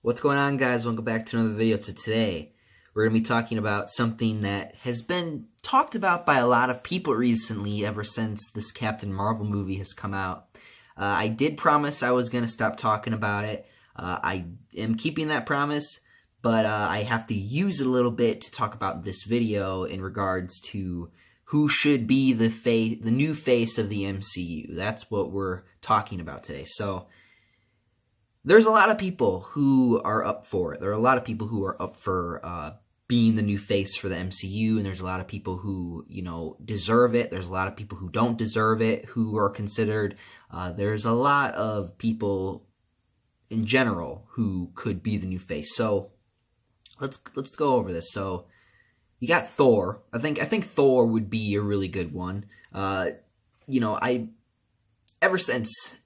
What's going on, guys? Welcome back to another video. So today, we're going to be talking about something that has been talked about by a lot of people recently ever since this Captain Marvel movie has come out. I did promise I was going to stop talking about it. I am keeping that promise, but I have to use it a little bit to talk about this video in regards to who should be the new face of the MCU. That's what we're talking about today. So, there's a lot of people who are up for it. There are a lot of people who are up for being the new face for the MCU, and there's a lot of people who, deserve it. There's a lot of people who don't deserve it, who are considered. There's a lot of people in general who could be the new face. So let's go over this. So you got Thor. I think Thor would be a really good one. Ever since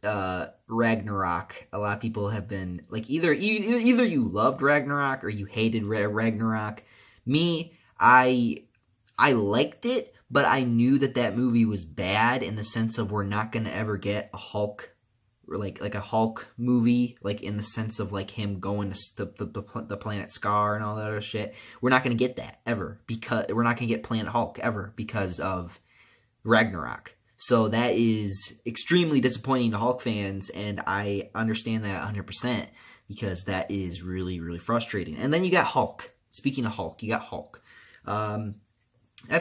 Ragnarok, a lot of people have been like either you loved Ragnarok or you hated Ragnarok. Me, I liked it, but I knew that movie was bad in the sense of we're not gonna ever get a Hulk, or like a Hulk movie, like in the sense of like him going to the planet Scar and all that other shit. We're not gonna get that ever, because we're not gonna get Planet Hulk ever because of Ragnarok. So that is extremely disappointing to Hulk fans, and I understand that 100% because that is really, really frustrating. And then you got Hulk. Speaking of Hulk, you got Hulk. I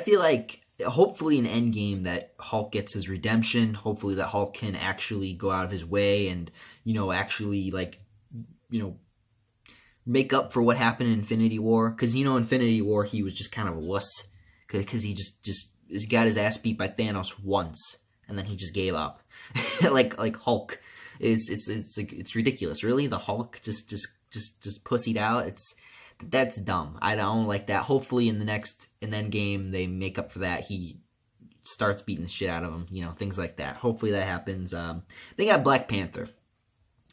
feel like hopefully in Endgame that Hulk gets his redemption. Hopefully that Hulk can actually go out of his way and, actually make up for what happened in Infinity War. Because, Infinity War, he was just kind of a wuss. Because he just got his ass beat by Thanos once, and then he just gave up. like Hulk, it's ridiculous. Really, the Hulk just pussied out. That's dumb. I don't like that. Hopefully, in Endgame they make up for that. He starts beating the shit out of him. Things like that. Hopefully that happens. They got Black Panther.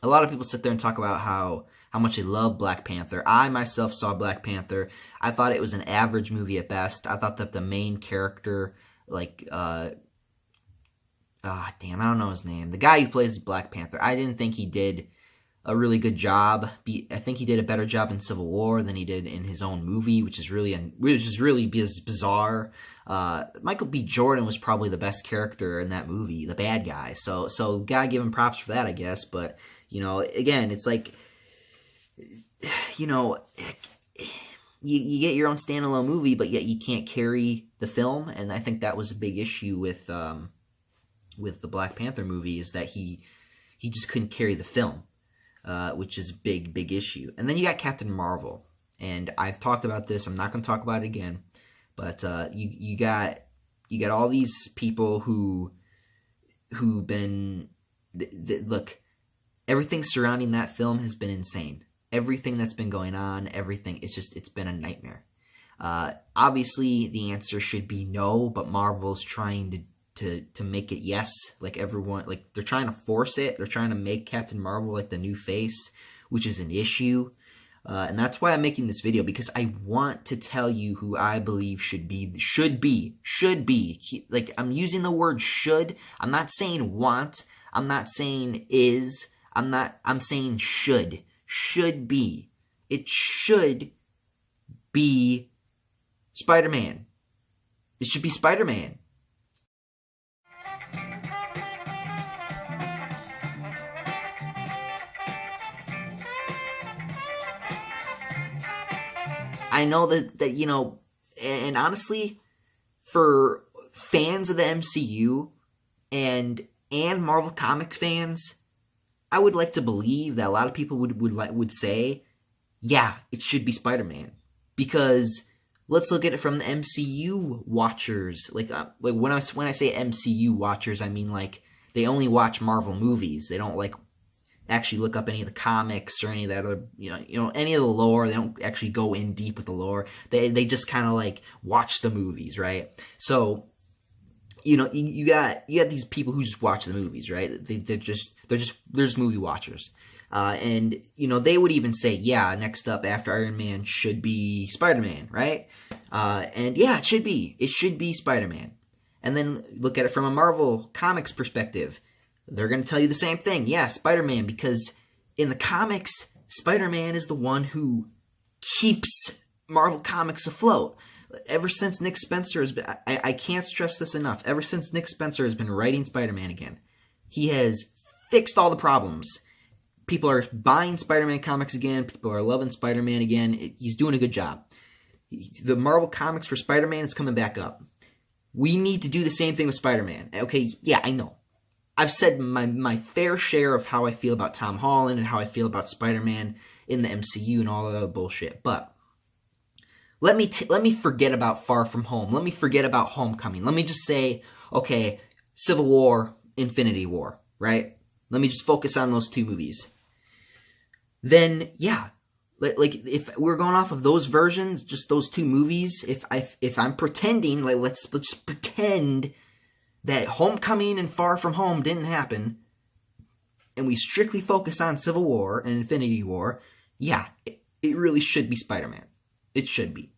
A lot of people sit there and talk about how much they love Black Panther. I myself saw Black Panther. I thought it was an average movie at best. I thought that the main character, I don't know his name. The guy who plays Black Panther, I didn't think he did a really good job. I think he did a better job in Civil War than he did in his own movie, which is really bizarre. Michael B. Jordan was probably the best character in that movie, the bad guy. So gotta give him props for that, I guess. But again, it's like, you get your own standalone movie, but yet you can't carry the film, and I think that was a big issue with the Black Panther movie, is that he just couldn't carry the film, which is a big issue. And then you got Captain Marvel, and I've talked about this. I'm not going to talk about it again, but you got all these people who've been look. Everything surrounding that film has been insane. Everything that's been going on, it's been a nightmare. Obviously, the answer should be no, but Marvel's trying to make it yes. They're trying to force it. They're trying to make Captain Marvel like the new face, which is an issue. And that's why I'm making this video, because I want to tell you who I believe should be. I'm using the word should. I'm not saying want. I'm not saying is. I'm saying should. Should be. It should be Spider-Man. It should be Spider-Man. I know that and honestly, for fans of the MCU and Marvel Comics fans, I would like to believe that a lot of people would say, yeah, it should be Spider-Man. Because let's look at it from the MCU watchers. Like when I say MCU watchers, I mean they only watch Marvel movies. They don't actually look up any of the comics or any of that other any of the lore. They don't actually go in deep with the lore. They just kind of watch the movies, right? So you got these people who just watch the movies, right? They're just movie watchers, and they would even say, yeah, next up after Iron Man should be Spider-Man, right? And yeah, it should be Spider-Man. And then look at it from a Marvel Comics perspective. They're going to tell you the same thing. Yeah, Spider-Man, because in the comics, Spider-Man is the one who keeps Marvel Comics afloat. Ever since Nick Spencer has been, I can't stress this enough, ever since Nick Spencer has been writing Spider-Man again, he has fixed all the problems. People are buying Spider-Man comics again, people are loving Spider-Man again, he's doing a good job. The Marvel Comics for Spider-Man is coming back up. We need to do the same thing with Spider-Man. Okay, yeah, I know. I've said my fair share of how I feel about Tom Holland and how I feel about Spider-Man in the MCU and all that other bullshit, but let me forget about Far From Home. Let me forget about Homecoming. Let me just say, okay, Civil War, Infinity War, right? Let me just focus on those two movies. Then, yeah, like if we're going off of those versions, just those two movies, if I'm pretending, like let's pretend that Homecoming and Far From Home didn't happen, and we strictly focus on Civil War and Infinity War, yeah, it really should be Spider-Man. It should be.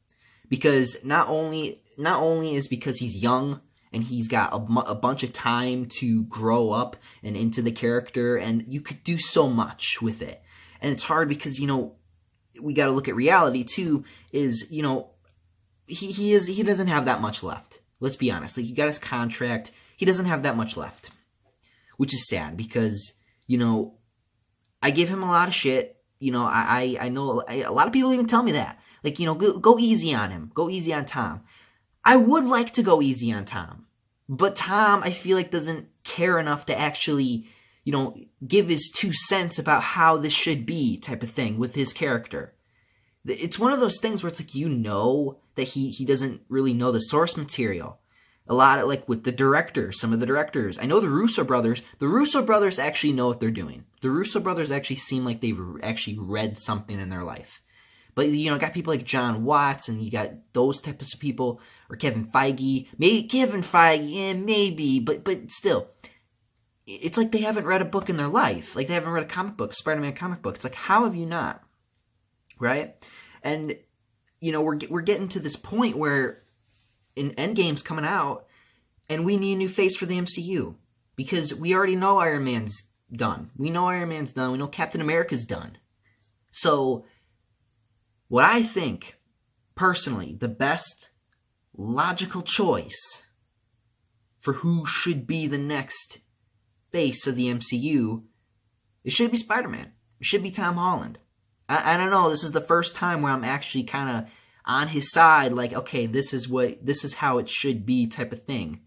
Because not only is because he's young and he's got a bunch of time to grow up and into the character, and you could do so much with it. And it's hard because, you know, we got to look at reality too, is, you know, he doesn't have that much left. Let's be honest. Like, he got his contract. He doesn't have that much left, which is sad because, you know, I give him a lot of shit. You know, I know a lot of people even tell me that. Like, you know, go easy on him. Go easy on Tom. I would like to go easy on Tom. But Tom, I feel like, doesn't care enough to actually, you know, give his 2 cents about how this should be type of thing with his character. It's one of those things where it's like, you know that he doesn't really know the source material. A lot of, like, with the directors, some of the directors. I know the Russo brothers actually know what they're doing. The Russo brothers actually seem like they've actually read something in their life. But, you know, got people like John Watts, and you got those types of people, or Kevin Feige. Maybe Kevin Feige, yeah, maybe, but still. It's like they haven't read a book in their life. Like, they haven't read a comic book, a Spider-Man comic book. It's like, how have you not? Right? And, you know, we're getting to this point where in Endgame's coming out, and we need a new face for the MCU. Because we already know Iron Man's done. We know Iron Man's done. We know Captain America's done. So, what I think, personally, the best logical choice for who should be the next face of the MCU, it should be Spider-Man. It should be Tom Holland. I don't know, this is the first time where I'm actually kind of on his side, like, okay, this is how it should be type of thing.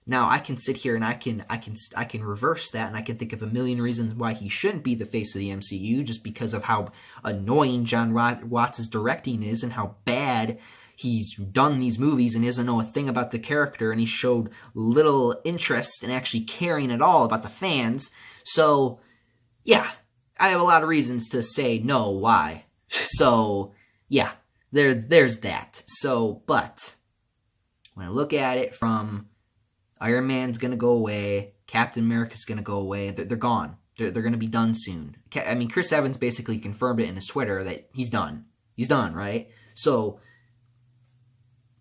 Now, I can sit here and I can reverse that, and I can think of a million reasons why he shouldn't be the face of the MCU, just because of how annoying John Watts' directing is and how bad he's done these movies and doesn't know a thing about the character, and he showed little interest in actually caring at all about the fans. So, yeah, I have a lot of reasons to say no, why. So, yeah, there's that. So, but when I look at it from Iron Man's going to go away, Captain America's going to go away, they're gone. They're going to be done soon. I mean, Chris Evans basically confirmed it in his Twitter that he's done. He's done, right? So,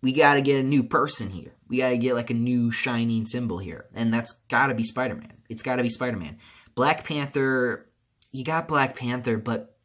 we got to get a new person here. We got to get like a new shining symbol here. And that's got to be Spider-Man. It's got to be Spider-Man. Black Panther, you got Black Panther, but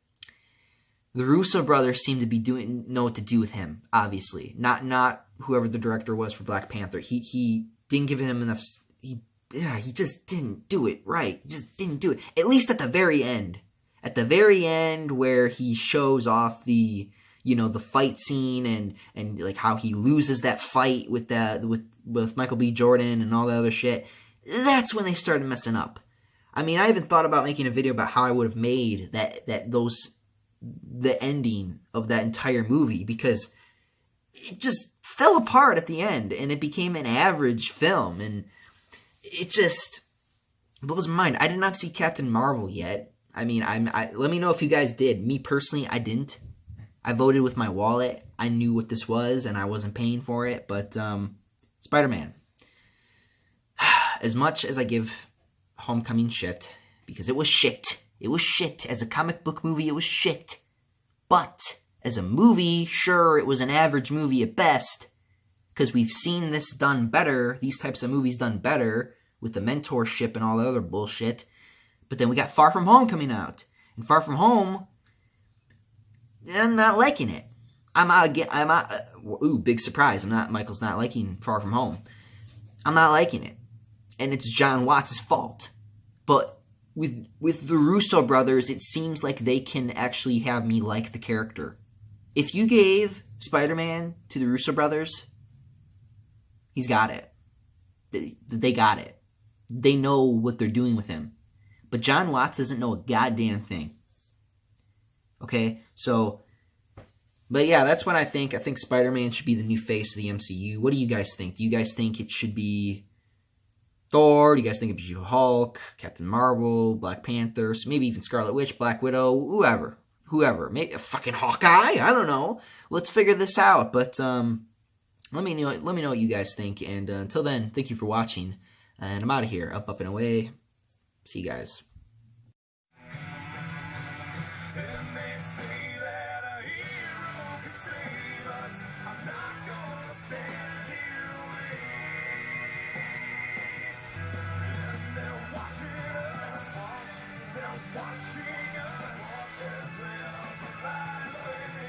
the Russo brothers seem to know what to do with him, obviously. Not whoever the director was for Black Panther. He didn't give him enough. He just didn't do it right. He just didn't do it. At least at the very end. At the very end where he shows off the, you know, the fight scene and like how he loses that fight with Michael B. Jordan and all that other shit. That's when they started messing up. I mean, I even thought about making a video about how I would have made the ending of that entire movie, because it just fell apart at the end and it became an average film, and it just blows my mind. I did not see Captain Marvel yet. I mean, let me know if you guys did. Me personally, I didn't. I voted with my wallet. I knew what this was and I wasn't paying for it, but Spider-Man. As much as I give Homecoming shit, because it was shit. It was shit. As a comic book movie, it was shit. But as a movie, sure, it was an average movie at best, because we've seen this done better, these types of movies done better, with the mentorship and all the other bullshit. But then we got Far From Home coming out. And Far From Home, I'm not liking it. Ooh, big surprise. Michael's not liking Far From Home. I'm not liking it. And it's John Watts' fault. But with the Russo brothers, it seems like they can actually have me like the character. If you gave Spider-Man to the Russo brothers, he's got it. They got it. They know what they're doing with him. But John Watts doesn't know a goddamn thing. Okay? So, but yeah, that's what I think. I think Spider-Man should be the new face of the MCU. What do you guys think? Do you guys think it should be Thor? Do you guys think it should be Hulk, Captain Marvel, Black Panther, maybe even Scarlet Witch, Black Widow, whoever. Maybe a fucking Hawkeye? I don't know. Let's figure this out. But let me know what you guys think. And until then, thank you for watching. And I'm out of here. Up, and away. See you guys. Watching us, watch as we are alive.